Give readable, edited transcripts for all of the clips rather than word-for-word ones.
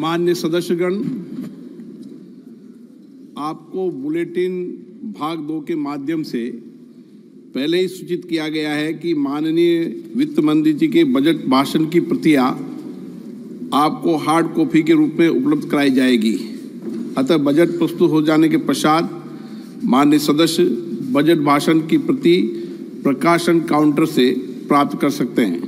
माननीय सदस्यगण, आपको बुलेटिन भाग 2 के माध्यम से पहले ही सूचित किया गया है कि माननीय वित्त मंत्री जी के बजट भाषण की प्रतियां आपको हार्ड कॉपी के रूप में उपलब्ध कराई जाएगी। अतः बजट प्रस्तुत हो जाने के पश्चात माननीय सदस्य बजट भाषण की प्रति प्रकाशन काउंटर से प्राप्त कर सकते हैं।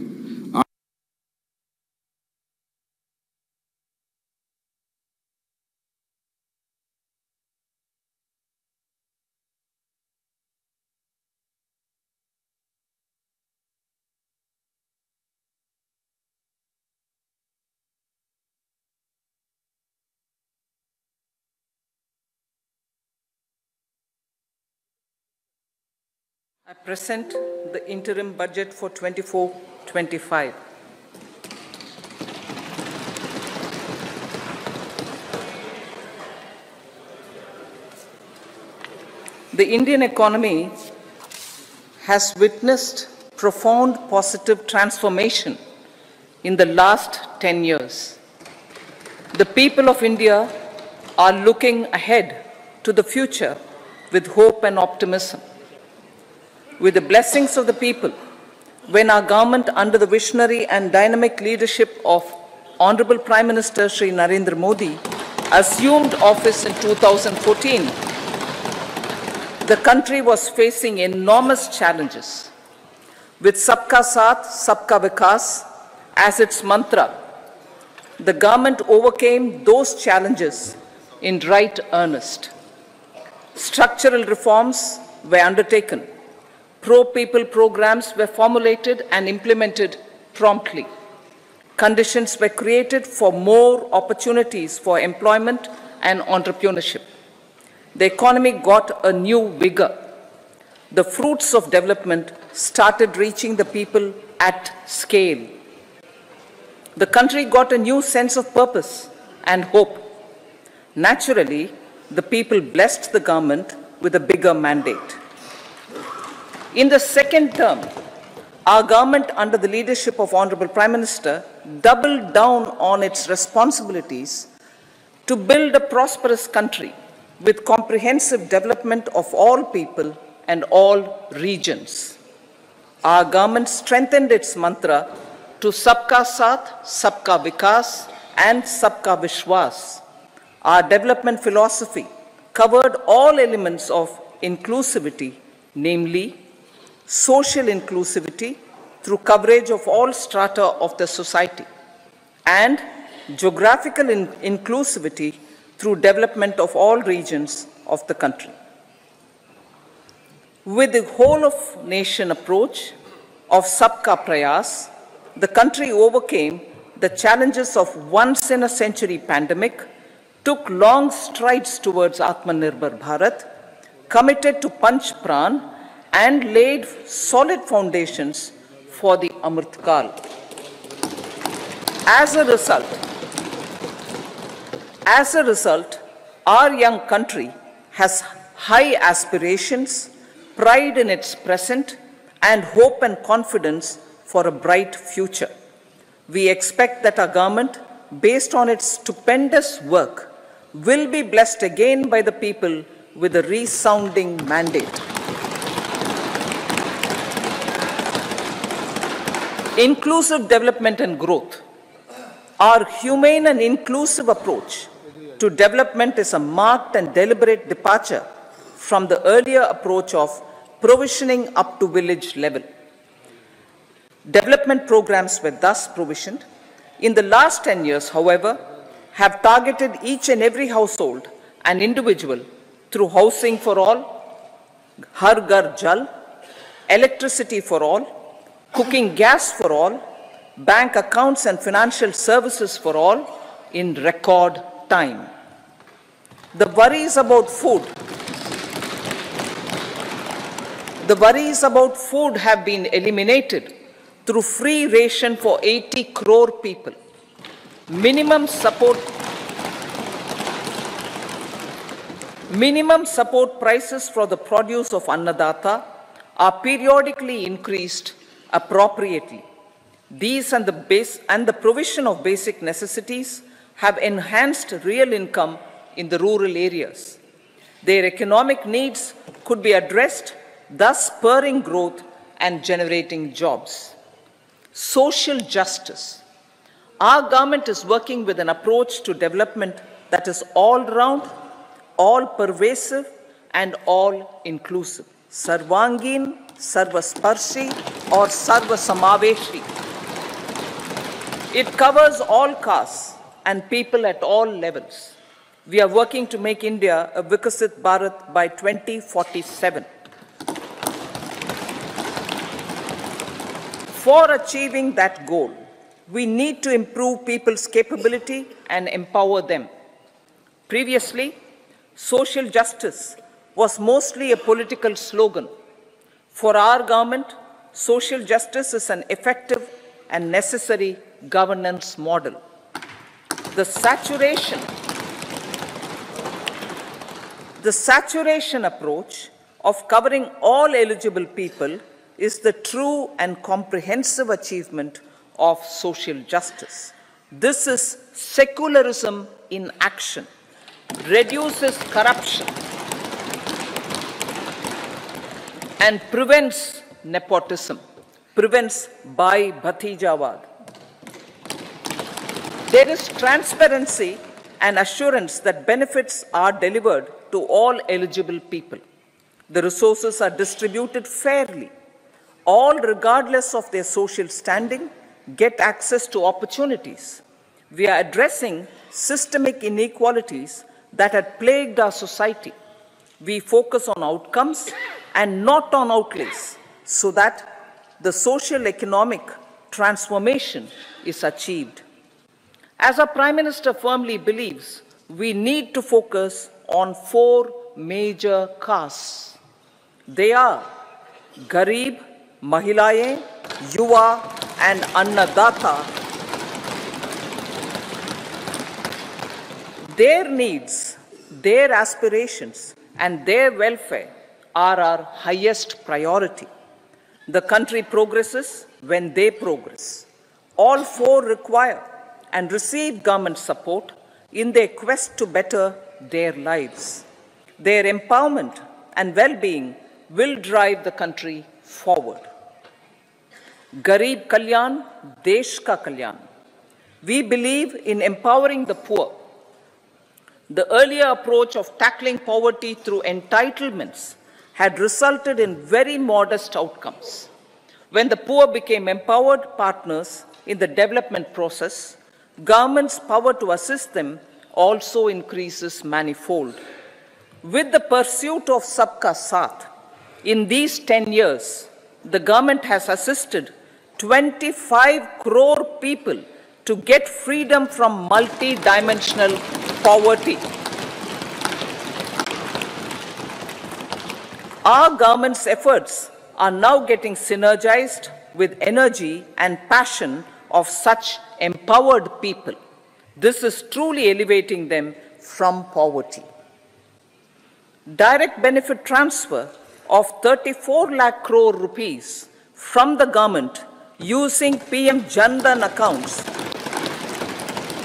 I present the interim budget for 24-25. The Indian economy has witnessed profound positive transformation in the last 10 years. The people of India are looking ahead to the future with hope and optimism. With the blessings of the people, when our government under the visionary and dynamic leadership of Honorable Prime Minister Shri Narendra Modi assumed office in 2014, the country was facing enormous challenges. With Sabka Saath, Sabka Vikas as its mantra, the government overcame those challenges in right earnest. Structural reforms were undertaken. Pro-people programs were formulated and implemented promptly. Conditions were created for more opportunities for employment and entrepreneurship. The economy got a new vigor. The fruits of development started reaching the people at scale. The country got a new sense of purpose and hope. Naturally, the people blessed the government with a bigger mandate. In the second term, our government under the leadership of Honorable Prime Minister doubled down on its responsibilities to build a prosperous country with comprehensive development of all people and all regions. Our government strengthened its mantra to Sabka Saath, Sabka Vikas and Sabka Vishwas. Our development philosophy covered all elements of inclusivity, namely social inclusivity through coverage of all strata of the society, and geographical inclusivity through development of all regions of the country. With the whole of nation approach of Sabka Prayas, the country overcame the challenges of once in a century pandemic, took long strides towards Atmanirbhar Bharat, committed to Panch Pran, and laid solid foundations for the Amrit Kal. As a result, our young country has high aspirations, pride in its present, and hope and confidence for a bright future. We expect that our government, based on its stupendous work, will be blessed again by the people with a resounding mandate. Inclusive development and growth. Our humane and inclusive approach to development is a marked and deliberate departure from the earlier approach of provisioning up to village level. Development programs were thus provisioned. In the last 10 years, however, have targeted each and every household and individual through housing for all, Har Ghar Jal, electricity for all, cooking gas for all, bank accounts and financial services for all in record time. The worries about food have been eliminated through free ration for 80 crore people. Minimum support prices for the produce of Annadata are periodically increased appropriately. These and the provision of basic necessities have enhanced real income in the rural areas. Their economic needs could be addressed, thus spurring growth and generating jobs. Social justice. Our government is working with an approach to development that is all-round, all-pervasive, and all-inclusive. Sarvangin, Sarvasparshi, or Sarvasamaveshi. It covers all castes and people at all levels. We are working to make India a Vikasit Bharat by 2047. For achieving that goal, we need to improve people's capability and empower them. Previously, social justice was mostly a political slogan. For our government, social justice is an effective and necessary governance model. The saturation approach of covering all eligible people is the true and comprehensive achievement of social justice. This is secularism in action, reduces corruption, and prevents nepotism, prevents Bhai Bhatijawad. There is transparency and assurance that benefits are delivered to all eligible people. The resources are distributed fairly. All, regardless of their social standing, get access to opportunities. We are addressing systemic inequalities that had plagued our society. We focus on outcomes and not on outlays, so that the social economic transformation is achieved. As our Prime Minister firmly believes, we need to focus on 4 major castes. They are Garib, Mahilaye, Yuva, and Annadata. Their needs, their aspirations, and their welfare are our highest priority. The country progresses when they progress. All 4 require and receive government support in their quest to better their lives. Their empowerment and well-being will drive the country forward. Garib Kalyan, Desh Ka Kalyan. We believe in empowering the poor. The earlier approach of tackling poverty through entitlements had resulted in very modest outcomes. When the poor became empowered partners in the development process, government's power to assist them also increases manifold. With the pursuit of Sabka Saath, in these 10 years, the government has assisted 25 crore people to get freedom from multi-dimensional poverty. Our government's efforts are now getting synergized with energy and passion of such empowered people. This is truly elevating them from poverty. Direct benefit transfer of 34 lakh crore rupees from the government using PM Jan Dhan accounts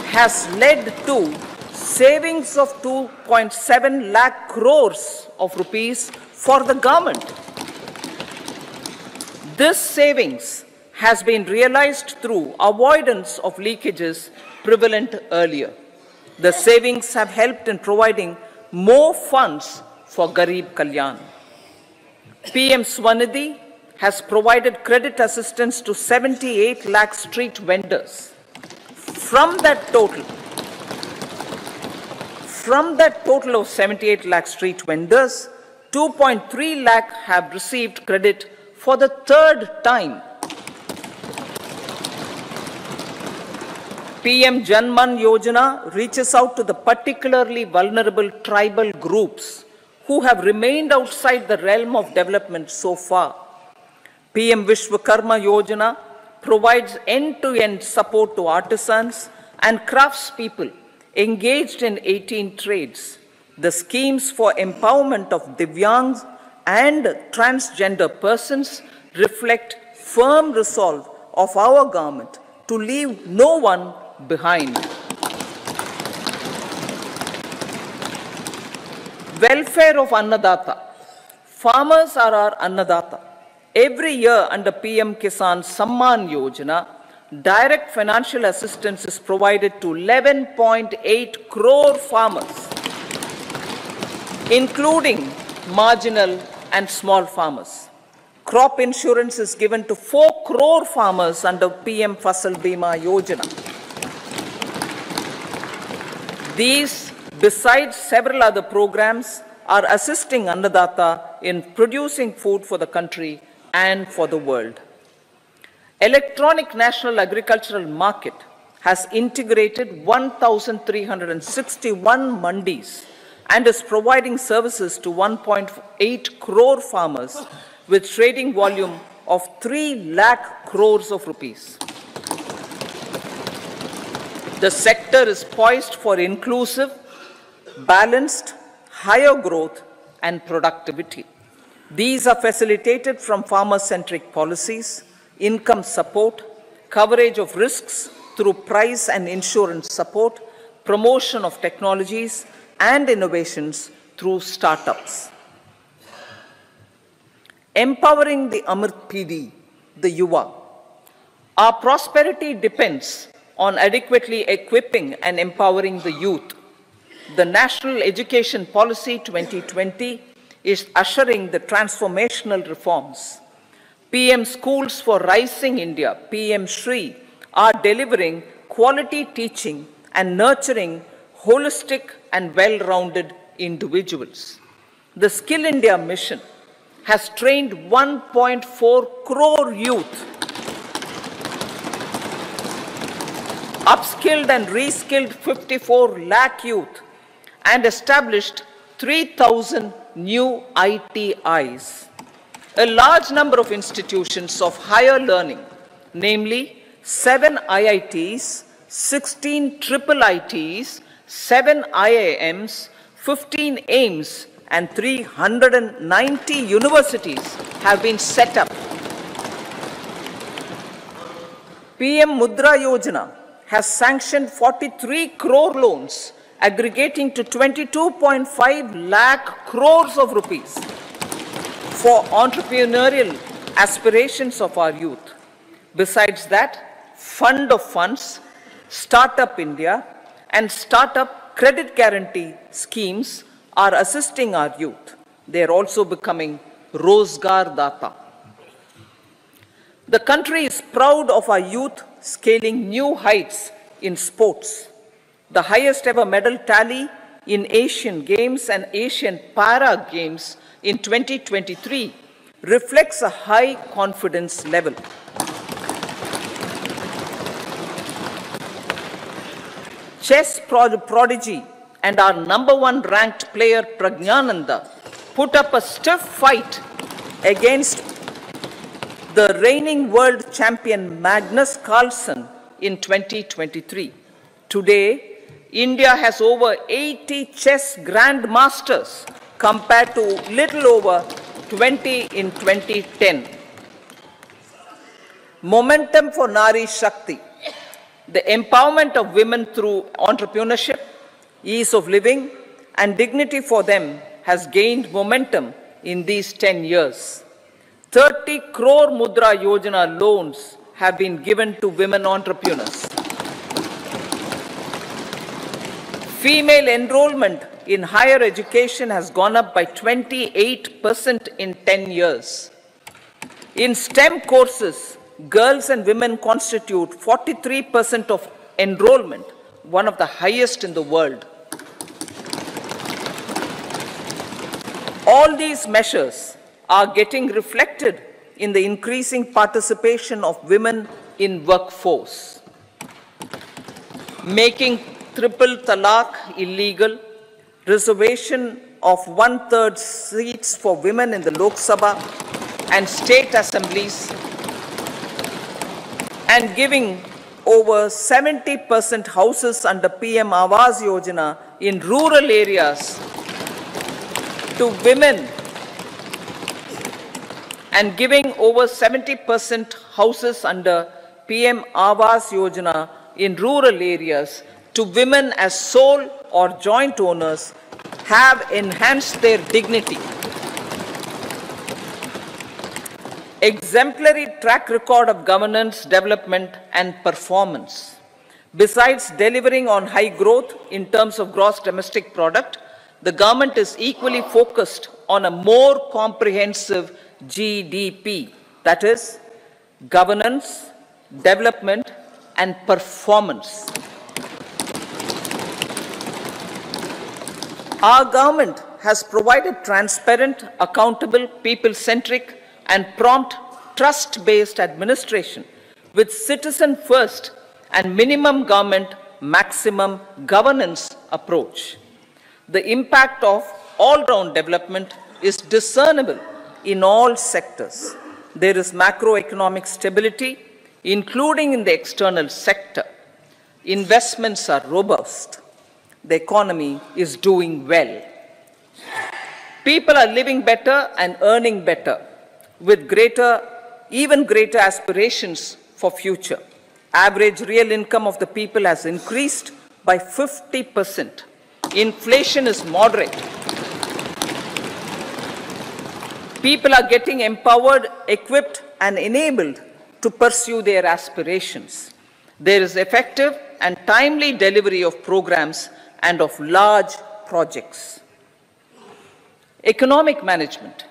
has led to savings of 2.7 lakh crores of rupees for the government. This savings has been realized through avoidance of leakages prevalent earlier. The savings have helped in providing more funds for Garib Kalyan. PM Swanidhi has provided credit assistance to 78 lakh street vendors. From that total of 78 lakh street vendors, 2.3 lakh have received credit for the 3rd time. PM Janman Yojana reaches out to the particularly vulnerable tribal groups who have remained outside the realm of development so far. PM Vishwakarma Yojana provides end-to-end support to artisans and craftspeople engaged in 18 trades. The schemes for empowerment of Divyangs and transgender persons reflect firm resolve of our government to leave no one behind. Welfare of Annadata. Farmers are our Annadata. Every year under PM Kisan Samman Yojana, direct financial assistance is provided to 11.8 crore farmers, including marginal and small farmers. Crop insurance is given to 4 crore farmers under PM Fasal Bima Yojana. These, besides several other programs, are assisting Annadata in producing food for the country and for the world. Electronic National Agricultural Market has integrated 1,361 mandis and is providing services to 1.8 crore farmers with trading volume of 3 lakh crores of rupees. The sector is poised for inclusive, balanced, higher growth and productivity. These are facilitated from farmer-centric policies, income support, coverage of risks through price and insurance support, promotion of technologies and innovations through startups. Empowering the Amrit PD, the Yuva. Our prosperity depends on adequately equipping and empowering the youth. The National Education Policy 2020 is ushering the transformational reforms. PM Schools for Rising India, PM Shri, are delivering quality teaching and nurturing holistic and well-rounded individuals. The Skill India mission has trained 1.4 crore youth, upskilled and reskilled 54 lakh youth, and established 3,000 new ITIs. A large number of institutions of higher learning, namely 7 IITs, 16 triple ITs, 7 IIMs, 15 AIMS, and 390 universities have been set up. PM Mudra Yojana has sanctioned 43 crore loans aggregating to 22.5 lakh crores of rupees for entrepreneurial aspirations of our youth. Besides that, Fund of Funds, Startup India, and Startup Credit Guarantee schemes are assisting our youth. They are also becoming Rozgar Data. The country is proud of our youth scaling new heights in sports. The highest ever medal tally in Asian Games and Asian Para Games in 2023 reflects a high confidence level. Chess prodigy and our #1 ranked player Pragnananda put up a stiff fight against the reigning world champion Magnus Carlsen in 2023. Today, India has over 80 chess grandmasters compared to little over 20 in 2010. Momentum for Nari Shakti. The empowerment of women through entrepreneurship, ease of living, and dignity for them has gained momentum in these 10 years. 30 crore Mudra Yojana loans have been given to women entrepreneurs. Female enrollment in higher education has gone up by 28% in 10 years. In STEM courses, girls and women constitute 43% of enrollment, one of the highest in the world. All these measures are getting reflected in the increasing participation of women in workforce. Making triple talaq illegal, reservation of 1/3 seats for women in the Lok Sabha and state assemblies, and giving over 70% houses under PM Awas Yojana in rural areas to women, and giving over 70% houses under PM Awas Yojana in rural areas to women as sole or joint owners have enhanced their dignity. Exemplary track record of governance, development, and performance. Besides delivering on high growth in terms of gross domestic product, the government is equally focused on a more comprehensive GDP, that is, governance, development, and performance. Our government has provided transparent, accountable, people-centric, and prompt, trust-based administration with citizen-first and minimum government, maximum governance approach. The impact of all-round development is discernible in all sectors. There is macroeconomic stability, including in the external sector. Investments are robust. The economy is doing well. People are living better and earning better, with even greater aspirations for future. Average real income of the people has increased by 50%. Inflation is moderate. People are getting empowered, equipped, and enabled to pursue their aspirations. There is effective and timely delivery of programs and of large projects. Economic management.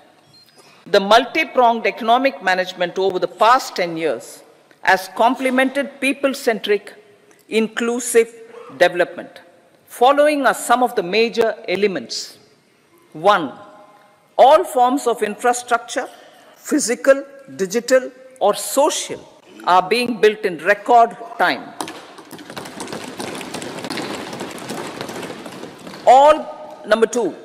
The multi-pronged economic management over the past 10 years has complemented people-centric, inclusive development. Following are some of the major elements. 1. All forms of infrastructure, physical, digital, or social, are being built in record time. Number 2,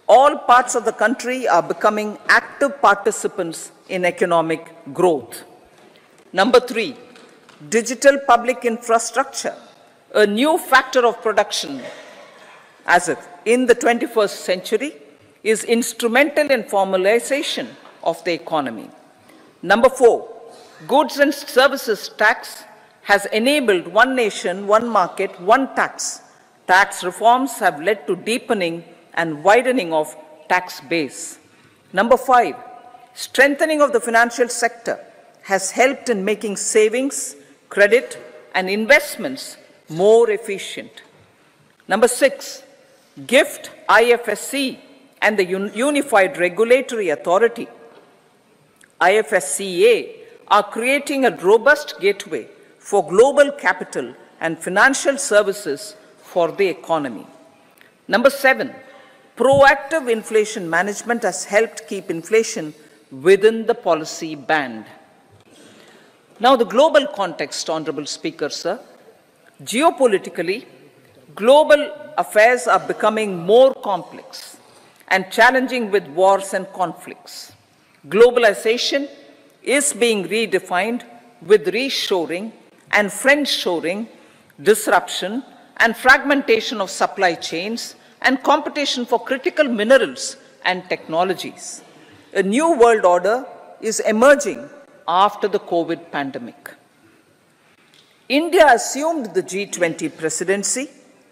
all parts of the country are becoming active participants in economic growth. Number 3, digital public infrastructure, a new factor of production as if in the 21st century, is instrumental in formalization of the economy. Number 4, goods and services tax has enabled one nation, one market, one tax. Tax reforms have led to deepening and widening of tax base. Number 5, strengthening of the financial sector has helped in making savings, credit, and investments more efficient. Number 6, GIFT, IFSC, and the Unified Regulatory Authority, IFSCA, are creating a robust gateway for global capital and financial services for the economy. Number 7, proactive inflation management has helped keep inflation within the policy band. Now, the global context, Honorable Speaker, sir. Geopolitically, global affairs are becoming more complex and challenging with wars and conflicts. Globalization is being redefined with reshoring and friendshoring, disruption and fragmentation of supply chains and competition for critical minerals and technologies. A new world order is emerging after the COVID pandemic. India assumed the G20 presidency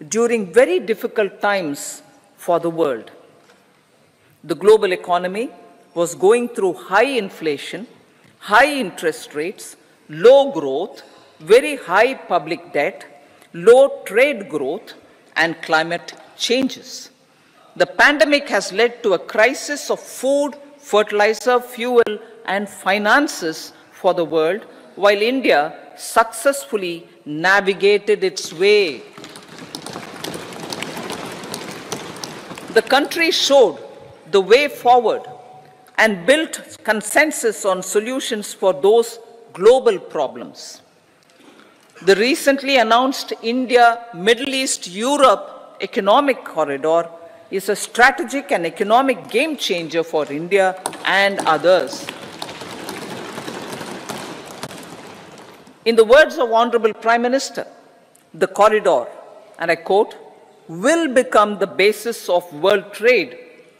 during very difficult times for the world. The global economy was going through high inflation, high interest rates, low growth, very high public debt, low trade growth, and climate changes. The pandemic has led to a crisis of food, fertilizer, fuel, and finances for the world, while India successfully navigated its way. The country showed the way forward and built consensus on solutions for those global problems. The recently announced India-Middle East-Europe economic corridor is a strategic and economic game changer for India and others. In the words of Honorable Prime Minister, the corridor, and I quote, will become the basis of world trade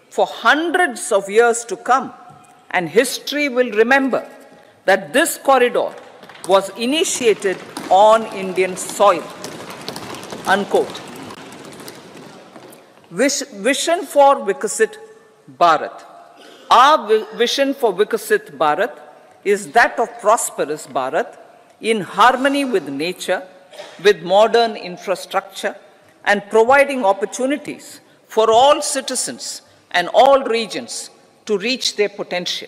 for hundreds of years to come, and history will remember that this corridor was initiated on Indian soil, unquote. Vision for Vikasit Bharat. Our vision for Vikasit Bharat is that of prosperous Bharat in harmony with nature, with modern infrastructure, and providing opportunities for all citizens and all regions to reach their potential.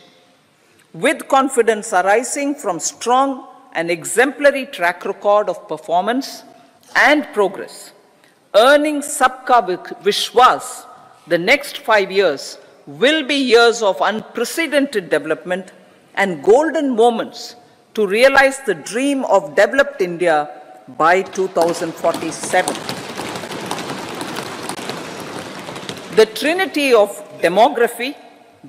With confidence arising from strong and exemplary track record of performance and progress, earning Sabka Vishwas, the next 5 years will be years of unprecedented development and golden moments to realize the dream of developed India by 2047. The trinity of demography,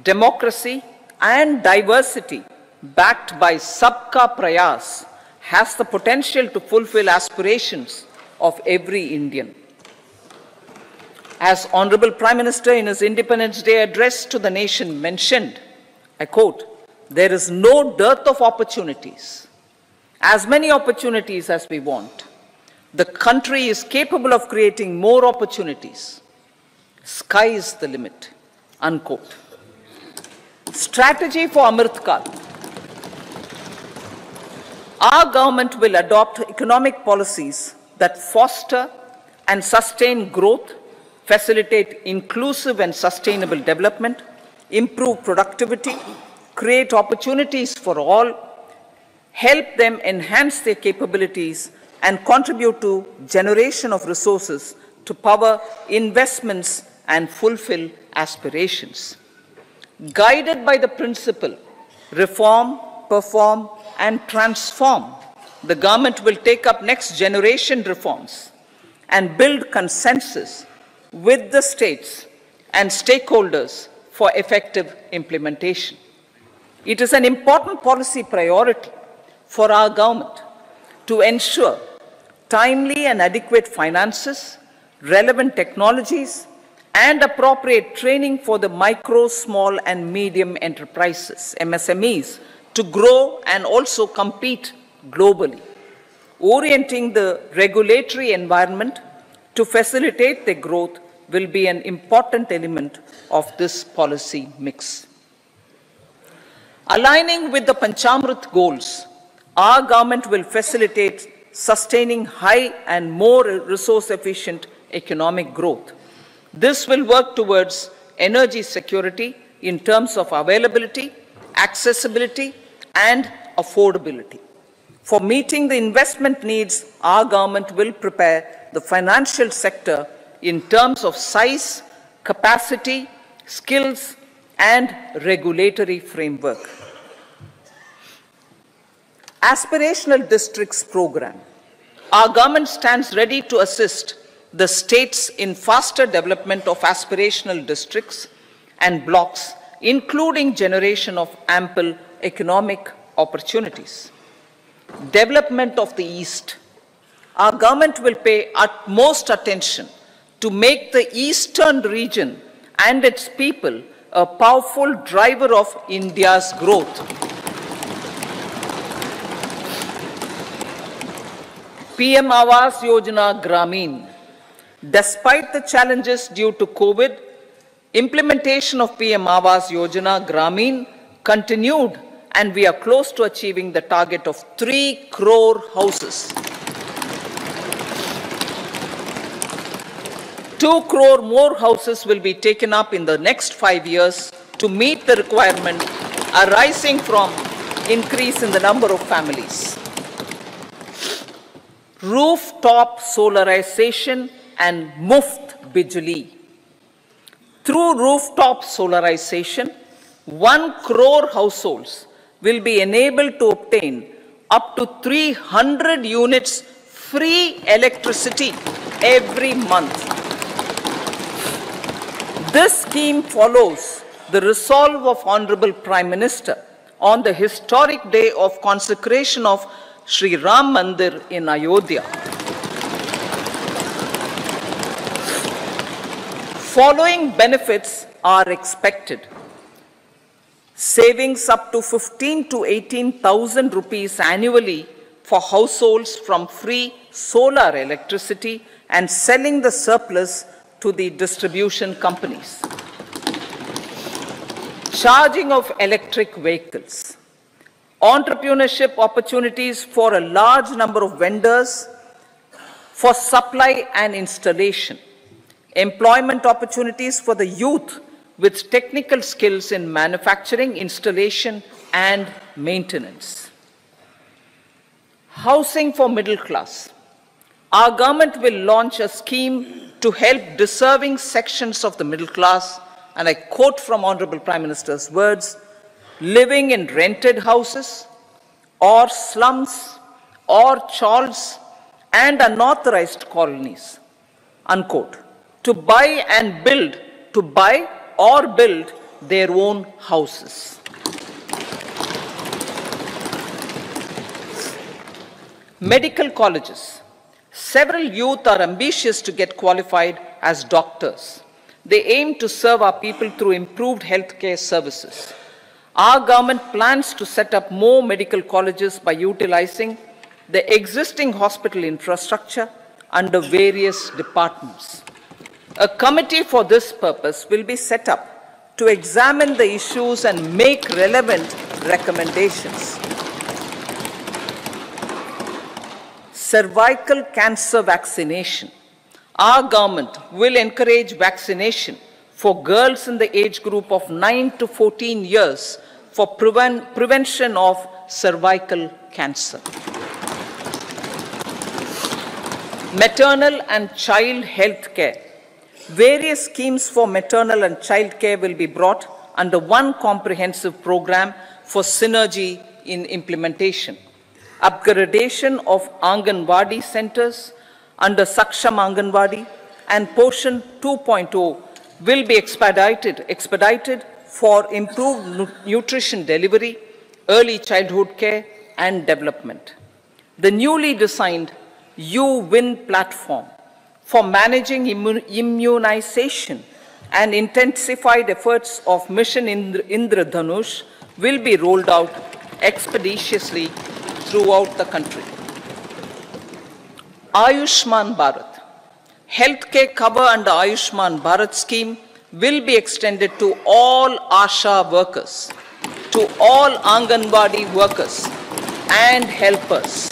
democracy, and diversity backed by Sabka Prayas has the potential to fulfill aspirations of every Indian. As Honorable Prime Minister in his Independence Day address to the nation mentioned, I quote, "There is no dearth of opportunities, as many opportunities as we want. The country is capable of creating more opportunities. Sky is the limit," unquote. Strategy for Amrit Kal. Our government will adopt economic policies that foster and sustain growth, facilitate inclusive and sustainable development, improve productivity, create opportunities for all, help them enhance their capabilities, and contribute to generation of resources to power investments and fulfill aspirations. Guided by the principle, reform, perform, and transform, the government will take up next generation reforms and build consensus with the states and stakeholders for effective implementation. It is an important policy priority for our government to ensure timely and adequate finances, relevant technologies, and appropriate training for the micro, small, and medium enterprises, MSMEs, to grow and also compete globally. Orienting the regulatory environment to facilitate their growth will be an important element of this policy mix. Aligning with the Panchamrit goals, our government will facilitate sustaining high and more resource-efficient economic growth. This will work towards energy security in terms of availability, accessibility, and affordability. For meeting the investment needs, our government will prepare the financial sector in terms of size, capacity, skills, and regulatory framework. Aspirational Districts Program. Our government stands ready to assist the states in faster development of aspirational districts and blocks, including generation of ample economic opportunities. Development of the East. Our government will pay utmost attention to make the eastern region and its people a powerful driver of India's growth. PM Awas Yojana Gramin. Despite the challenges due to COVID, implementation of PM Awas Yojana Gramin continued, and we are close to achieving the target of 3 crore houses. 2 crore more houses will be taken up in the next 5 years to meet the requirement arising from increase in the number of families. Rooftop solarization and Muft Bijli. Through rooftop solarization, 1 crore households will be enabled to obtain up to 300 units free electricity every month. This scheme follows the resolve of Honorable Prime Minister on the historic day of consecration of Sri Ram Mandir in Ayodhya. Following benefits are expected. Savings up to 15 to 18,000 rupees annually for households from free solar electricity and selling the surplus to the distribution companies. Charging of electric vehicles. Entrepreneurship opportunities for a large number of vendors for supply and installation. Employment opportunities for the youth with technical skills in manufacturing, installation, and maintenance. Housing for middle class. Our government will launch a scheme to help deserving sections of the middle class, and I quote from Honorable Prime Minister's words, living in rented houses or slums or chawls and unauthorized colonies, unquote, to buy or build their own houses. Medical colleges. Several youth are ambitious to get qualified as doctors. They aim to serve our people through improved healthcare services. Our government plans to set up more medical colleges by utilizing the existing hospital infrastructure under various departments. A committee for this purpose will be set up to examine the issues and make relevant recommendations. Cervical cancer vaccination. Our government will encourage vaccination for girls in the age group of 9 to 14 years for prevention of cervical cancer. Maternal and child health care. Various schemes for maternal and child care will be brought under one comprehensive program for synergy in implementation. Upgradation of Anganwadi centers under Saksham Anganwadi and Poshan 2.0 will be expedited for improved nutrition delivery, early childhood care and development. The newly designed U-Win platform for managing immunization and intensified efforts of Mission Indradhanush will be rolled out expeditiously throughout the country. Ayushman Bharat. Healthcare cover under Ayushman Bharat scheme will be extended to all ASHA workers, to all Anganwadi workers and helpers.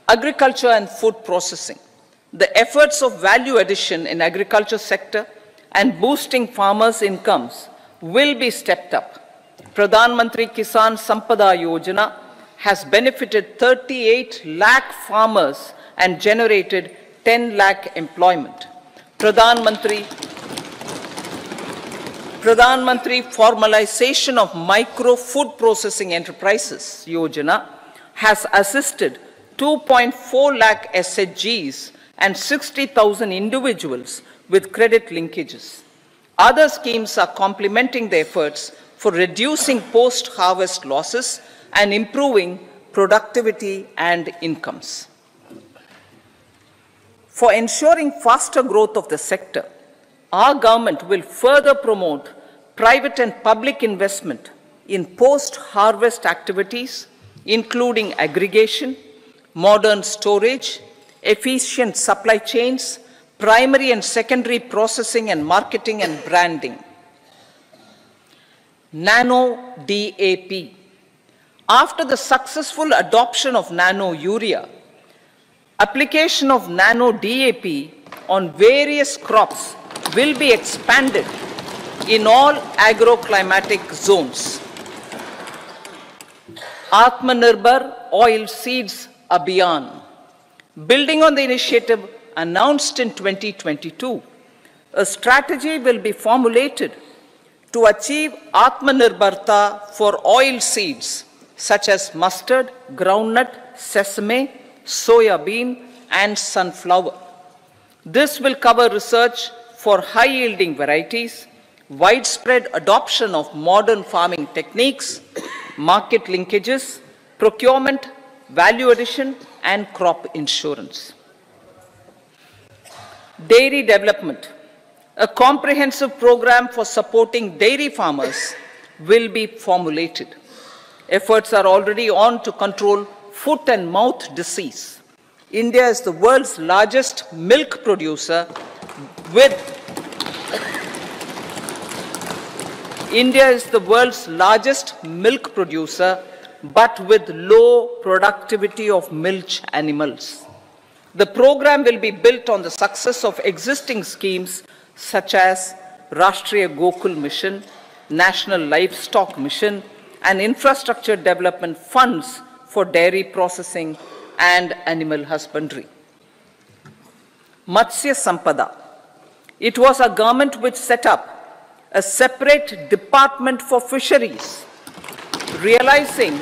Agriculture and food processing. The efforts of value addition in agriculture sector and boosting farmers' incomes will be stepped up. Pradhan Mantri Kisan Sampada Yojana has benefited 38 lakh farmers and generated 10 lakh employment. Pradhan Mantri Formalization of Micro Food Processing Enterprises Yojana has assisted 2.4 lakh SHGs and 60,000 individuals with credit linkages. Other schemes are complementing the efforts for reducing post-harvest losses and improving productivity and incomes. For ensuring faster growth of the sector, our government will further promote private and public investment in post-harvest activities, including aggregation, modern storage, efficient supply chains, primary and secondary processing and marketing and branding. Nano DAP. After the successful adoption of nano urea, application of nano DAP on various crops will be expanded in all agroclimatic zones. Atmanirbhar Oil Seeds Abhiyan. Building on the initiative announced in 2022, a strategy will be formulated to achieve Atmanirbharta for oil seeds such as mustard, groundnut, sesame, soya bean, and sunflower. This will cover research for high-yielding varieties, widespread adoption of modern farming techniques, market linkages, procurement, value addition, and crop insurance. Dairy development. A comprehensive program for supporting dairy farmers will be formulated. Efforts are already on to control foot and mouth disease, India is the world's largest milk producer with India is the world's largest milk producer, but with low productivity of milch animals. The program will be built on the success of existing schemes such as Rashtriya Gokul Mission, National Livestock Mission, and infrastructure development funds for dairy processing and animal husbandry. Matsya Sampada. It was our government which set up a separate department for fisheries, realizing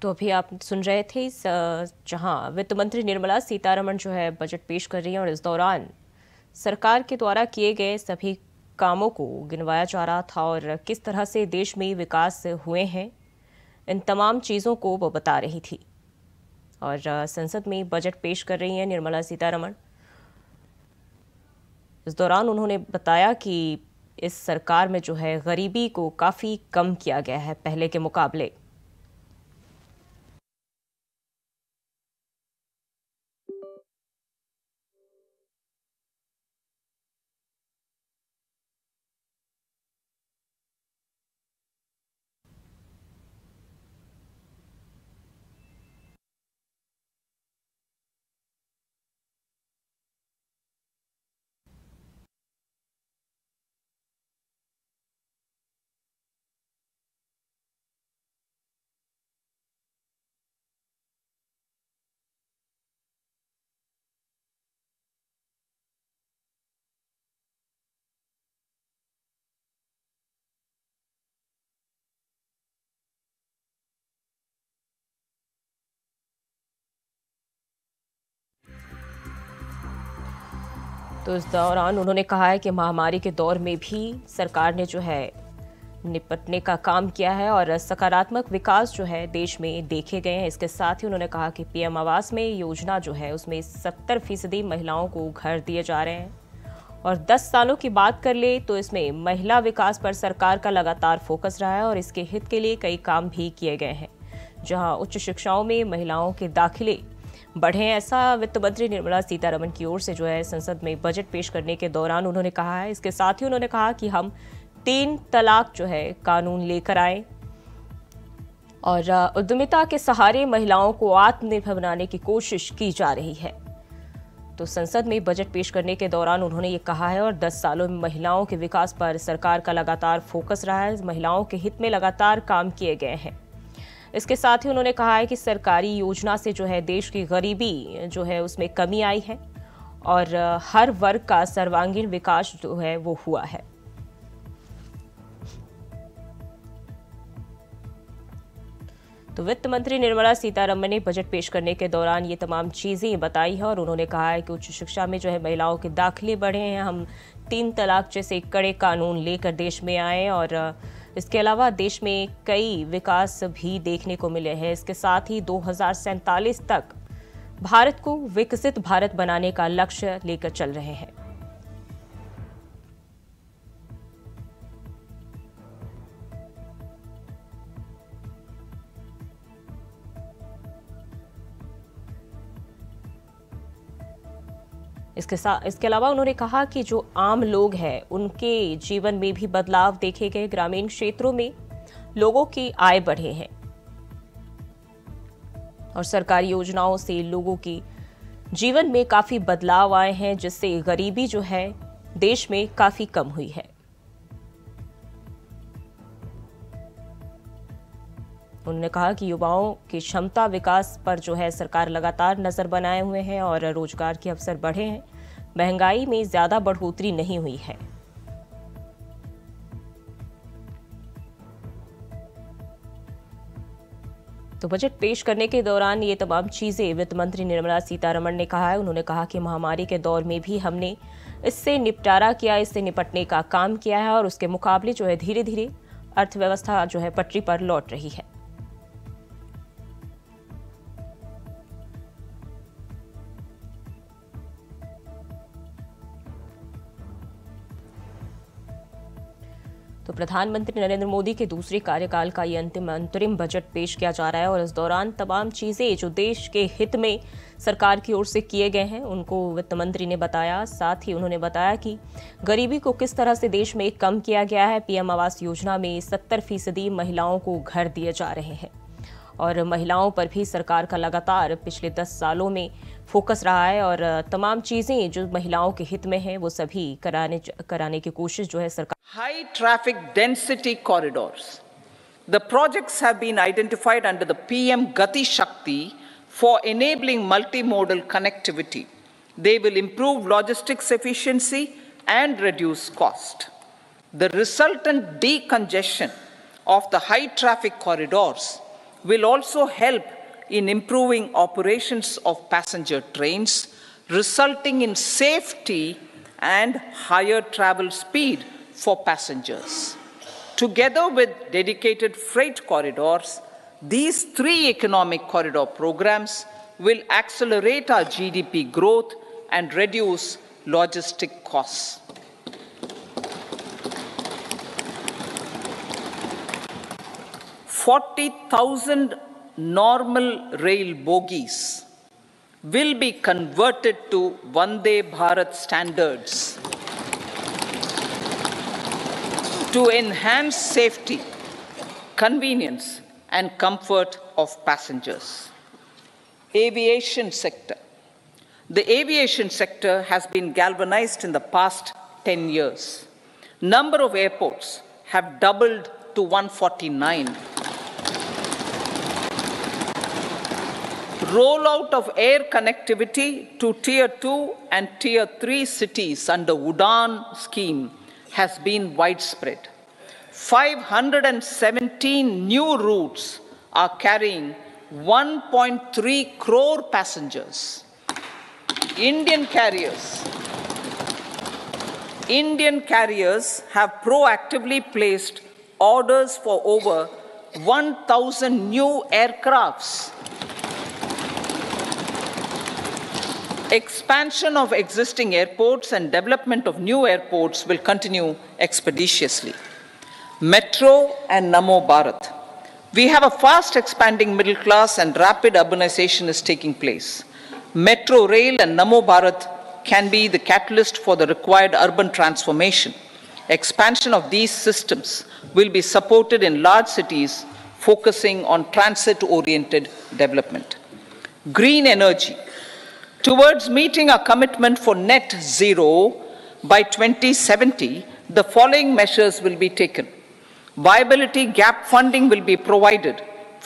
तो अभी आप सुन रहे थे जहां वित्त मंत्री निर्मला सीतारमण जो है बजट पेश कर रही हैं और इस दौरान सरकार के द्वारा किए गए सभी कामों को गिनवाया जा रहा था और किस तरह से देश में विकास हुए हैं, इन तमाम चीज़ों को वो बता रही थी। और संसद में बजट पेश कर रही हैं निर्मला सीतारमण। इस दौरान उन्होंने बताया कि इस सरकार में जो है गरीबी को काफ़ी कम किया गया है पहले के मुकाबले। तो इस दौरान उन्होंने कहा है कि महामारी के दौर में भी सरकार ने जो है निपटने का काम किया है और सकारात्मक विकास जो है देश में देखे गए हैं। इसके साथ ही उन्होंने कहा कि पीएम आवास में योजना जो है उसमें 70% महिलाओं को घर दिए जा रहे हैं। और 10 सालों की बात कर ले तो इसमें महिला विकास पर सरकार का लगातार फोकस रहा है और इसके हित के लिए कई काम भी किए गए हैं, जहां उच्च शिक्षाओं में महिलाओं के दाखिले बढ़े। ऐसा वित्त मंत्री निर्मला सीतारमण की ओर से जो है संसद में बजट पेश करने के दौरान उन्होंने कहा है। इसके साथ ही उन्होंने कहा कि हम 3 तलाक जो है कानून लेकर आए और उद्यमिता के सहारे महिलाओं को आत्मनिर्भर बनाने की कोशिश की जा रही है। तो संसद में बजट पेश करने के दौरान उन्होंने ये कहा है और 10 सालों में महिलाओं के विकास पर सरकार का लगातार फोकस रहा है, महिलाओं के हित में लगातार काम किए गए हैं। इसके साथ ही उन्होंने कहा है कि सरकारी योजना से जो है देश की गरीबी जो है उसमें कमी आई है और हर वर्ग का सर्वांगीण विकास जो है वो हुआ है। तो वित्त मंत्री निर्मला सीतारमण ने बजट पेश करने के दौरान ये तमाम चीज़ें बताई है और उन्होंने कहा है कि उच्च शिक्षा में जो है महिलाओं के दाखिले बढ़े हैं, हम 3 तलाक जैसे कड़े कानून लेकर देश में आए और इसके अलावा देश में कई विकास भी देखने को मिले हैं। इसके साथ ही 2047 तक भारत को विकसित भारत बनाने का लक्ष्य लेकर चल रहे हैं। इसके अलावा उन्होंने कहा कि जो आम लोग हैं उनके जीवन में भी बदलाव देखे गए। ग्रामीण क्षेत्रों में लोगों की आय बढ़े हैं और सरकारी योजनाओं से लोगों की जीवन में काफी बदलाव आए हैं, जिससे गरीबी जो है देश में काफी कम हुई है। उन्होंने कहा कि युवाओं की क्षमता विकास पर जो है सरकार लगातार नजर बनाए हुए हैं और रोजगार के अवसर बढ़े हैं, महंगाई में ज्यादा बढ़ोतरी नहीं हुई है। तो बजट पेश करने के दौरान ये तमाम चीज़ें वित्त मंत्री निर्मला सीतारमण ने कहा है। उन्होंने कहा कि महामारी के दौर में भी हमने इससे निपटारा किया, इससे निपटने का काम किया है और उसके मुकाबले जो है धीरे धीरे अर्थव्यवस्था जो है पटरी पर लौट रही है। तो प्रधानमंत्री नरेंद्र मोदी के दूसरे कार्यकाल का ये अंतरिम बजट पेश किया जा रहा है और इस दौरान तमाम चीजें जो देश के हित में सरकार की ओर से किए गए हैं उनको वित्त मंत्री ने बताया। साथ ही उन्होंने बताया कि गरीबी को किस तरह से देश में कम किया गया है। पीएम आवास योजना में 70% महिलाओं को घर दिए जा रहे हैं और महिलाओं पर भी सरकार का लगातार पिछले 10 सालों में फोकस रहा है और तमाम चीजें जो महिलाओं के हित में हैं वो सभी कराने की कोशिश जो है सरकार। High traffic density corridors. The projects have been identified under the PM Gati Shakti for enabling multimodal connectivity. They will improve logistics efficiency and reduce cost. The resultant decongestion of the high traffic corridors will also help in improving operations of passenger trains, resulting in safety and higher travel speed for passengers. Together with dedicated freight corridors, these 3 economic corridor programs will accelerate our GDP growth and reduce logistic costs. "40,000 normal rail bogies will be converted to Vande Bharat standards to enhance safety, convenience, and comfort of passengers." Aviation sector. The aviation sector has been galvanized in the past 10 years. Number of airports have doubled to 149. Rollout of air connectivity to Tier 2 and Tier 3 cities under Udan scheme has been widespread. 517 new routes are carrying 1.3 crore passengers. Indian carriers have proactively placed orders for over 1,000 new aircrafts. Expansion of existing airports and development of new airports will continue expeditiously. Metro and Namo Bharat. We have a fast expanding middle class and rapid urbanization is taking place. Metro rail and Namo Bharat can be the catalyst for the required urban transformation. Expansion of these systems will be supported in large cities, focusing on transit-oriented development. Green energy. Towards meeting our commitment for net zero by 2070, the following measures will be taken. Viability gap funding will be provided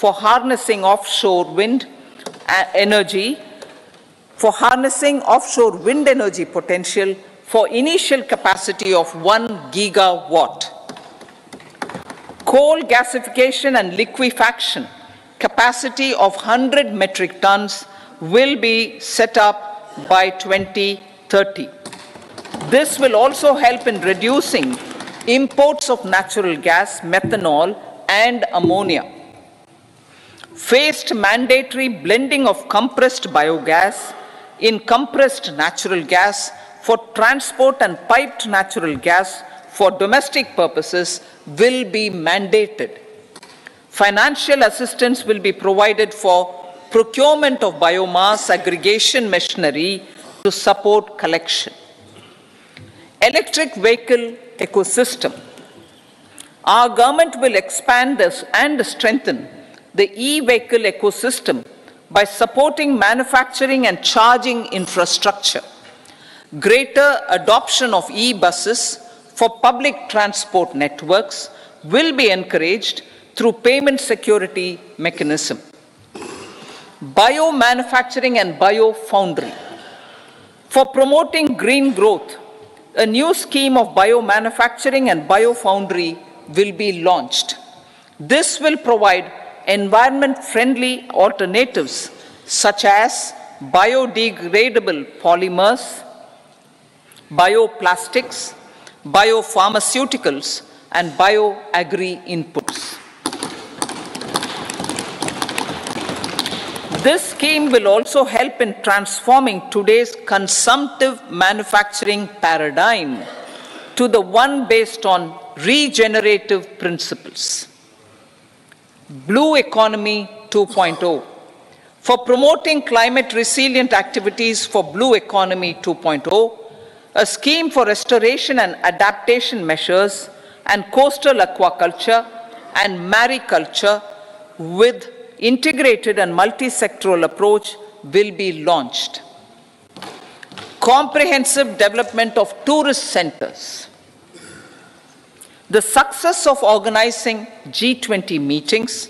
for harnessing offshore wind energy, potential for initial capacity of 1 gigawatt. Coal gasification and liquefaction capacity of 100 metric tons will be set up by 2030. This will also help in reducing imports of natural gas, methanol, and ammonia. Phased mandatory blending of compressed biogas in compressed natural gas for transport and piped natural gas for domestic purposes will be mandated. Financial assistance will be provided for procurement of biomass aggregation machinery to support collection. Electric vehicle ecosystem. Our government will expand this and strengthen the e-vehicle ecosystem by supporting manufacturing and charging infrastructure. Greater adoption of e-buses for public transport networks will be encouraged through payment security mechanism. Biomanufacturing and biofoundry. For promoting green growth, a new scheme of biomanufacturing and biofoundry will be launched. This will provide environment-friendly alternatives such as biodegradable polymers, bioplastics, biopharmaceuticals, and bioagri-inputs. This scheme will also help in transforming today's consumptive manufacturing paradigm to the one based on regenerative principles. Blue Economy 2.0. For promoting climate-resilient activities for Blue Economy 2.0, a scheme for restoration and adaptation measures and coastal aquaculture and mariculture with integrated and multi-sectoral approach will be launched. Comprehensive development of tourist centers. The success of organizing G20 meetings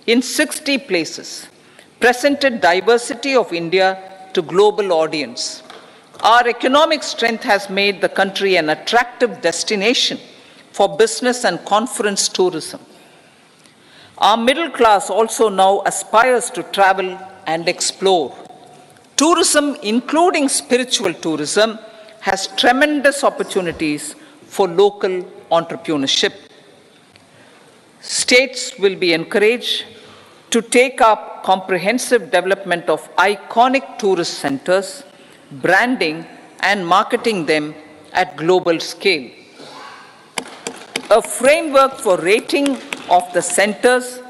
in 60 places presented diversity of India to global audience. Our economic strength has made the country an attractive destination for business and conference tourism. Our middle class also now aspires to travel and explore. Tourism, including spiritual tourism, has tremendous opportunities for local entrepreneurship. States will be encouraged to take up comprehensive development of iconic tourist centers, branding and marketing them at global scale. A framework for rating of the centers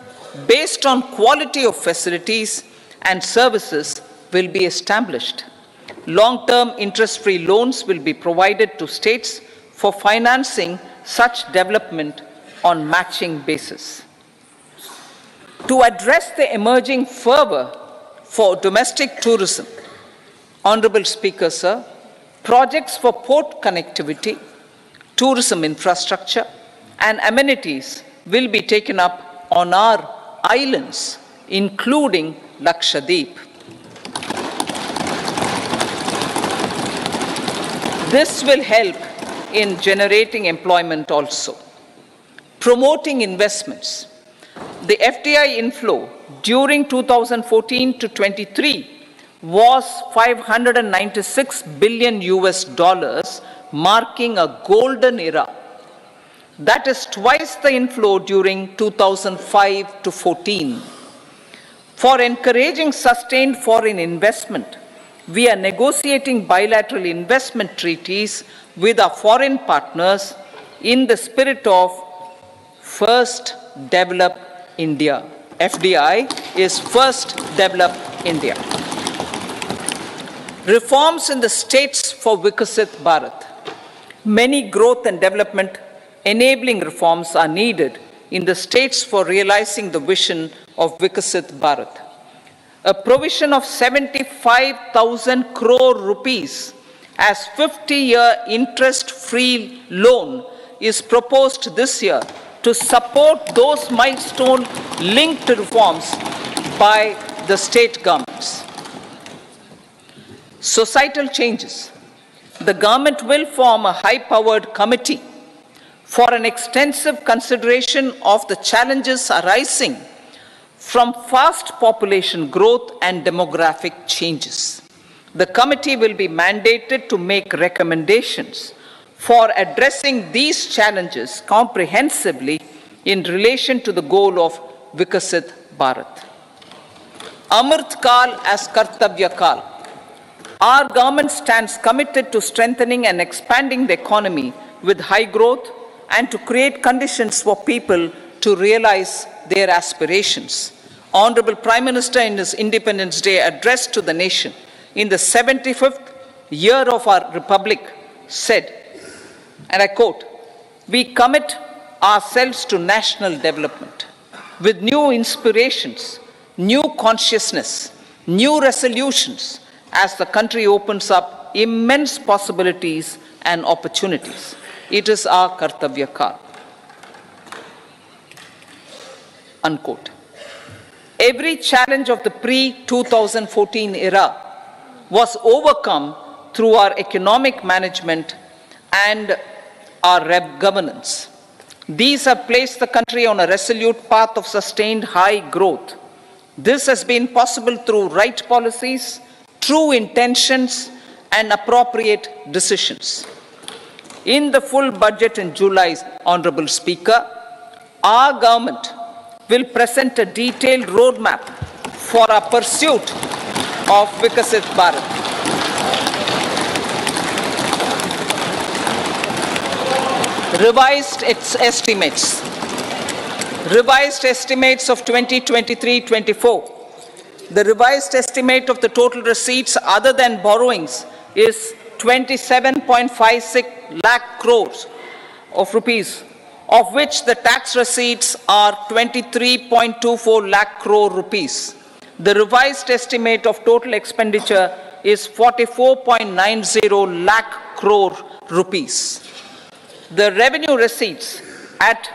based on quality of facilities and services will be established. Long-term interest-free loans will be provided to states for financing such development on matching basis. To address the emerging fervor for domestic tourism, Honorable Speaker, sir, projects for port connectivity, tourism infrastructure, and amenities will be taken up on our islands, including Lakshadweep. This will help in generating employment also. Promoting investments. The FDI inflow during 2014 to 23 was $596 billion, marking a golden era. That is twice the inflow during 2005 to 14. For encouraging sustained foreign investment, we are negotiating bilateral investment treaties with our foreign partners in the spirit of First Develop India. FDI is First Develop India. Reforms in the states for Vikasit Bharat. Many growth and development enabling reforms are needed in the states for realizing the vision of Vikasit Bharat. A provision of 75,000 crore rupees as 50-year interest-free loan is proposed this year to support those milestone-linked reforms by the state governments. Societal changes. The government will form a high-powered committee for an extensive consideration of the challenges arising from fast population growth and demographic changes. The committee will be mandated to make recommendations for addressing these challenges comprehensively in relation to the goal of Vikasit Bharat. Amrit Kal as Kartavya Kal. Our government stands committed to strengthening and expanding the economy with high growth and to create conditions for people to realize their aspirations. Honorable Prime Minister, in his Independence Day address to the nation in the 75th year of our Republic, said, and I quote, "We commit ourselves to national development with new inspirations, new consciousness, new resolutions as the country opens up immense possibilities and opportunities. It is our Kartavya Kal." Unquote. Every challenge of the pre-2014 era was overcome through our economic management and our governance. These have placed the country on a resolute path of sustained high growth. This has been possible through right policies, true intentions, and appropriate decisions. In the full budget in July, Honorable Speaker, our government will present a detailed roadmap for our pursuit of Vikasit Bharat. Revised estimates of 2023-24. The revised estimate of the total receipts other than borrowings is 27.56 lakh crores of rupees, of which the tax receipts are 23.24 lakh crore rupees. The revised estimate of total expenditure is 44.90 lakh crore rupees. The revenue receipts at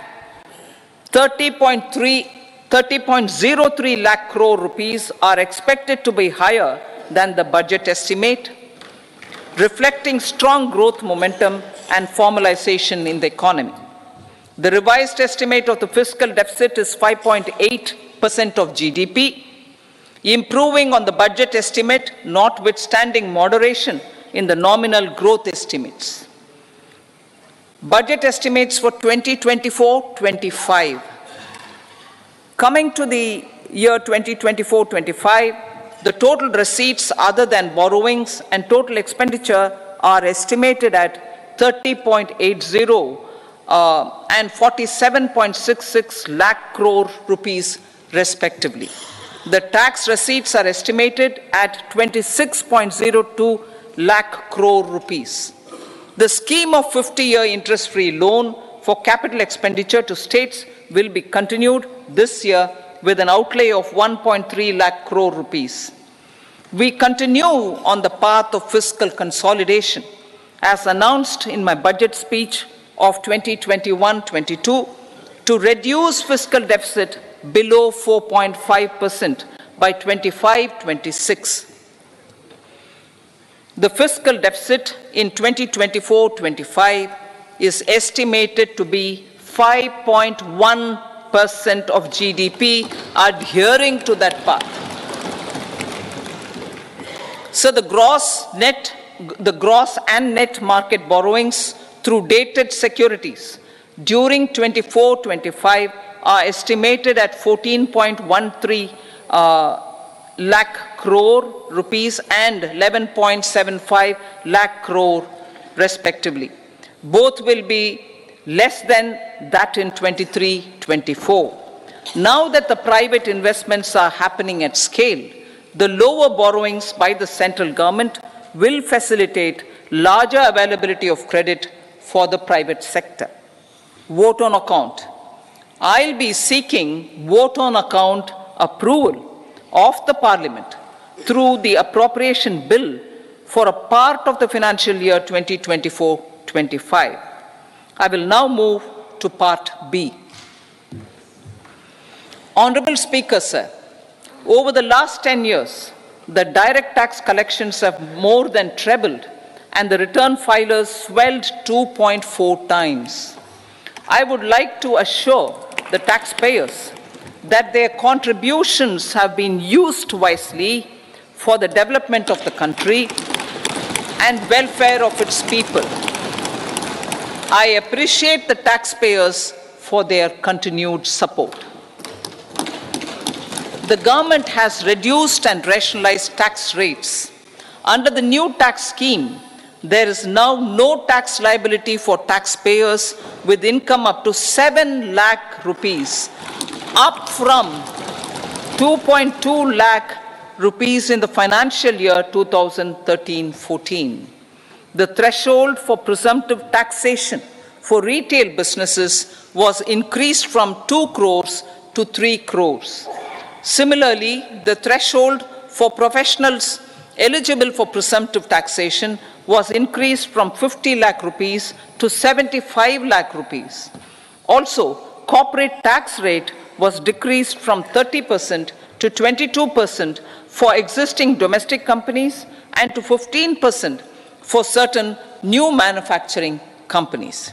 30.03 lakh crore rupees are expected to be higher than the budget estimate, reflecting strong growth momentum and formalization in the economy. The revised estimate of the fiscal deficit is 5.8% of GDP, improving on the budget estimate, notwithstanding moderation in the nominal growth estimates. Budget estimates for 2024-25. Coming to the year 2024-25, the total receipts other than borrowings and total expenditure are estimated at 30.80 and 47.66 lakh crore rupees respectively. The tax receipts are estimated at 26.02 lakh crore rupees. The scheme of 50-year interest-free loan for capital expenditure to states will be continued this year with an outlay of 1.3 lakh crore rupees. We continue on the path of fiscal consolidation, as announced in my budget speech of 2021-22, to reduce fiscal deficit below 4.5% by 25-26. The fiscal deficit in 2024-25 is estimated to be 5.1% of GDP, adhering to that path. So the gross and net market borrowings through dated securities during 24-25 are estimated at 14.13 lakh crore rupees and 11.75 lakh crore respectively. Both will be less than that in 23-24. Now that the private investments are happening at scale, the lower borrowings by the central government will facilitate larger availability of credit for the private sector. Vote on account. I'll be seeking vote on account approval of the Parliament through the appropriation bill for a part of the financial year 2024-25. I will now move to Part B. Honorable Speaker, sir, over the last 10 years, the direct tax collections have more than trebled and the return filers swelled 2.4 times. I would like to assure the taxpayers that their contributions have been used wisely for the development of the country and welfare of its people. I appreciate the taxpayers for their continued support. The government has reduced and rationalized tax rates. Under the new tax scheme, there is now no tax liability for taxpayers with income up to 7 lakh rupees, up from 2.2 lakh rupees in the financial year 2013-14. The threshold for presumptive taxation for retail businesses was increased from 2 crores to 3 crores. Similarly, the threshold for professionals eligible for presumptive taxation was increased from 50 lakh rupees to 75 lakh rupees. Also, corporate tax rate was decreased from 30% to 22% for existing domestic companies and to 15% for certain new manufacturing companies.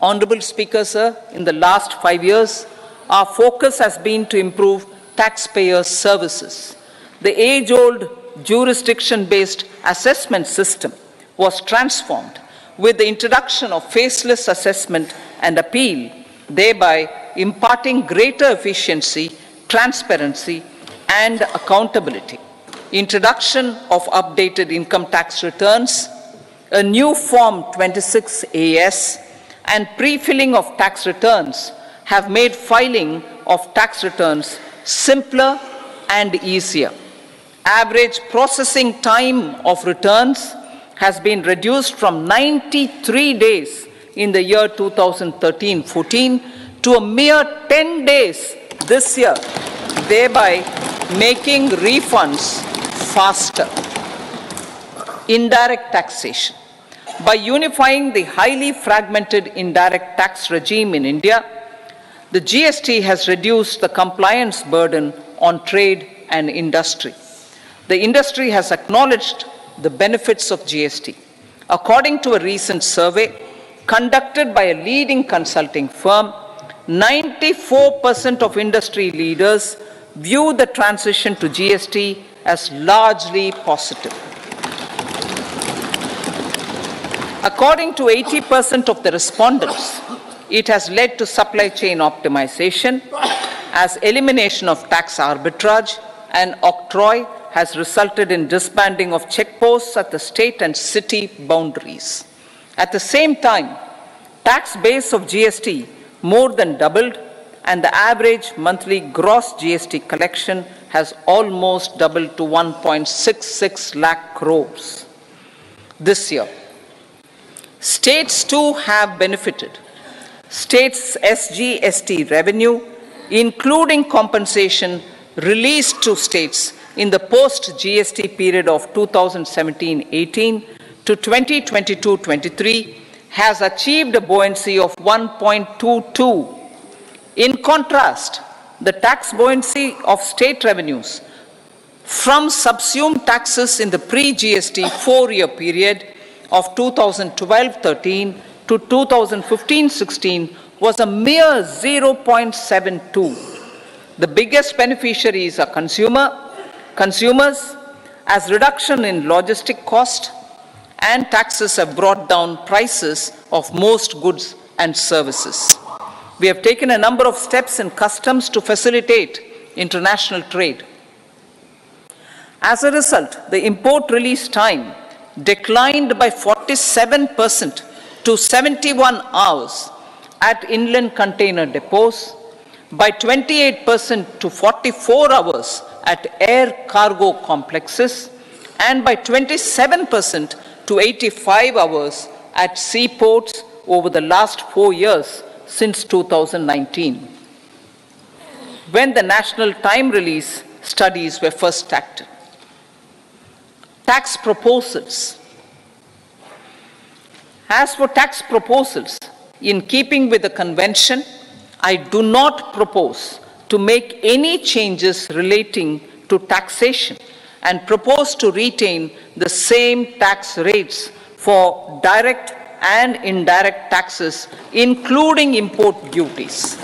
Honorable Speaker, sir, in the last 5 years, our focus has been to improve taxpayer services. The age-old jurisdiction-based assessment system was transformed with the introduction of faceless assessment and appeal, thereby imparting greater efficiency, transparency, and accountability. Introduction of updated income tax returns, a new Form 26AS, and pre-filling of tax returns have made filing of tax returns simpler and easier. Average processing time of returns has been reduced from 93 days in the year 2013-14 to a mere 10 days this year, thereby making refunds faster. Indirect taxation. By unifying the highly fragmented indirect tax regime in India, the GST has reduced the compliance burden on trade and industry. The industry has acknowledged the benefits of GST. According to a recent survey conducted by a leading consulting firm, 94% of industry leaders view the transition to GST as largely positive. According to 80% of the respondents, it has led to supply chain optimization, as elimination of tax arbitrage and octroi has resulted in disbanding of checkposts at the state and city boundaries. At the same time, tax base of GST more than doubled, and the average monthly gross GST collection has almost doubled to 1.66 lakh crores this year. States too have benefited. States' SGST revenue, including compensation released to states in the post-GST period of 2017-18 to 2022-23, has achieved a buoyancy of 1.22. In contrast, the tax buoyancy of state revenues from subsumed taxes in the pre-GST 4-year period of 2012-13 to 2015-16 was a mere 0.72. The biggest beneficiaries are consumers, as reduction in logistic cost and taxes have brought down prices of most goods and services. We have taken a number of steps in customs to facilitate international trade. As a result, the import release time declined by 47% to 71 hours at inland container depots, by 28% to 44 hours at air cargo complexes, and by 27% to 85 hours at seaports over the last 4 years since 2019, when the national time release studies were first started. Tax proposals. As for tax proposals, in keeping with the convention, I do not propose to make any changes relating to taxation and propose to retain the same tax rates for direct and indirect taxes, including import duties.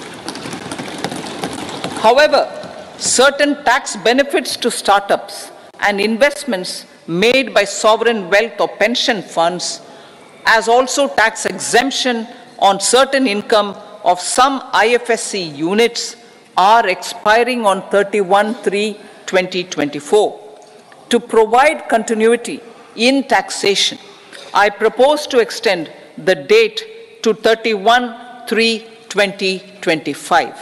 However, certain tax benefits to startups and investments made by sovereign wealth or pension funds, as also tax exemption on certain income of some IFSC units, are expiring on 31/3/2024. To provide continuity in taxation, I propose to extend the date to 31/3/2025.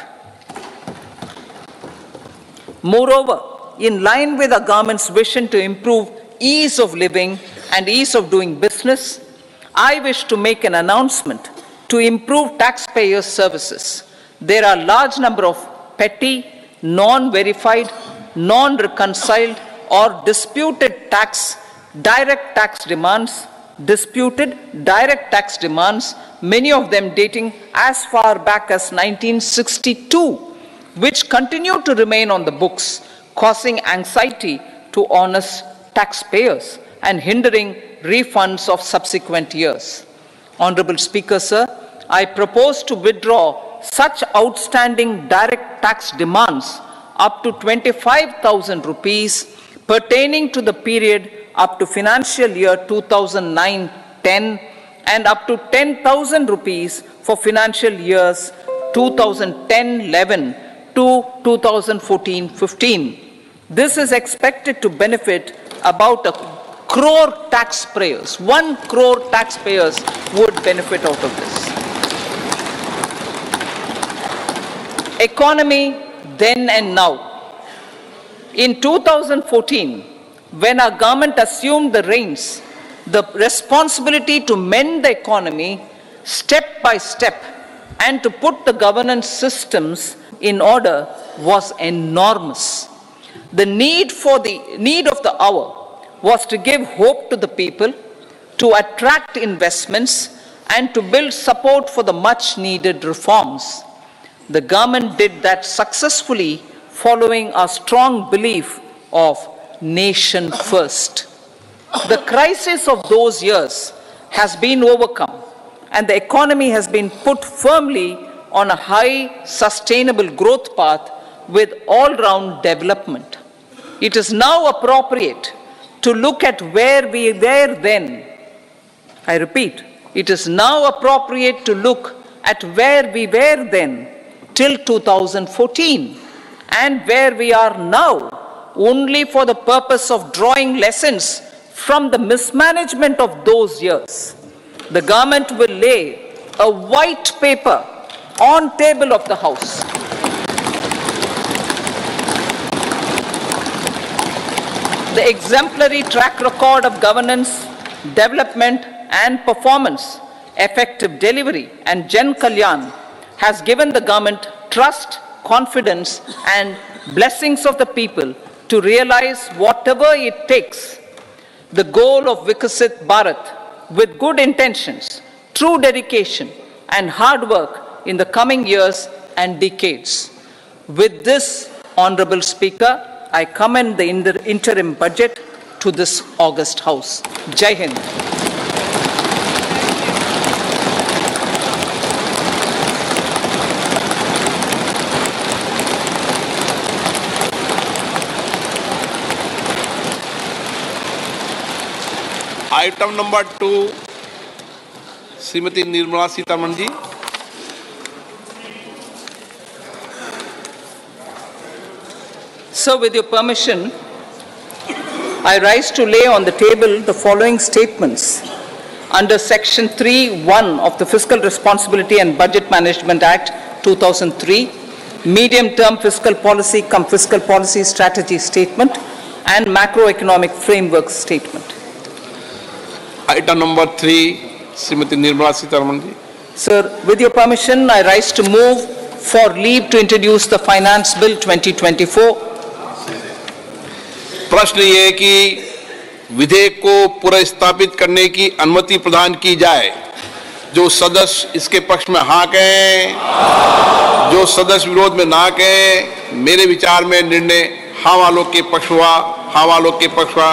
Moreover, in line with the government's vision to improve ease of living and ease of doing business, I wish to make an announcement to improve taxpayer services. There are a large number of petty, non-verified, non-reconciled, or disputed direct tax demands, many of them dating as far back as 1962, which continue to remain on the books, causing anxiety to honest taxpayers and hindering refunds of subsequent years. Honorable Speaker, sir, I propose to withdraw such outstanding direct tax demands up to 25,000 rupees pertaining to the period up to financial year 2009-10 and up to 10,000 rupees for financial years 2010-11 to 2014-15. This is expected to benefit about 1 crore taxpayers. 1 crore taxpayers would benefit out of this. Economy then and now. In 2014, when our government assumed the reins, the responsibility to mend the economy step by step and to put the governance systems in order was enormous. The need of the hour was to give hope to the people, to attract investments, and to build support for the much needed reforms. The government did that successfully, following a strong belief of nation first. The crisis of those years has been overcome, and the economy has been put firmly on a high, sustainable growth path with all-round development. It is now appropriate to look at where we were then. I repeat, it is now appropriate to look at where we were then till 2014 and where we are now, only for the purpose of drawing lessons from the mismanagement of those years. The government will lay a white paper on table of the House. The exemplary track record of governance, development and performance, effective delivery and Jan Kalyan has given the government trust, confidence and blessings of the people to realize whatever it takes. The goal of Vikasit Bharat with good intentions, true dedication and hard work in the coming years and decades. With this, Honorable Speaker, I commend the interim budget to this august House. Jai Hind. Item number 2 Shrimati Nirmala Sitharaman ji. So, with your permission, I rise to lay on the table the following statements under Section 3(1) of the Fiscal Responsibility and Budget Management Act 2003, Medium-Term Fiscal Policy cum Fiscal Policy Strategy Statement and Macroeconomic Framework Statement. Item number 3, Srimati Nirmala Sitharaman ji. Sir, with your permission, I rise to move for leave to introduce the Finance Bill 2024. प्रश्न ये है कि विधेयक को पुनर्स्थापित करने की अनुमति प्रदान की जाए। जो सदस्य इसके पक्ष में हाँ कहें, जो सदस्य विरोध में ना कहें। मेरे विचार में निर्णय हाँ वालों के पक्ष हुआ, हाँ वालों के पक्ष हुआ।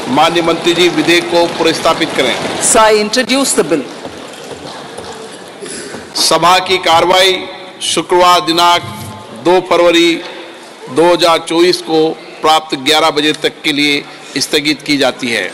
माननीय मंत्री जी विधेयक को पुनर्स्थापित करें। So I introduce the bill. सभा की कार्रवाई शुक्रवार दिनांक 2 फरवरी 2024 को प्राप्त 11 बजे तक के लिए स्थगित की जाती है।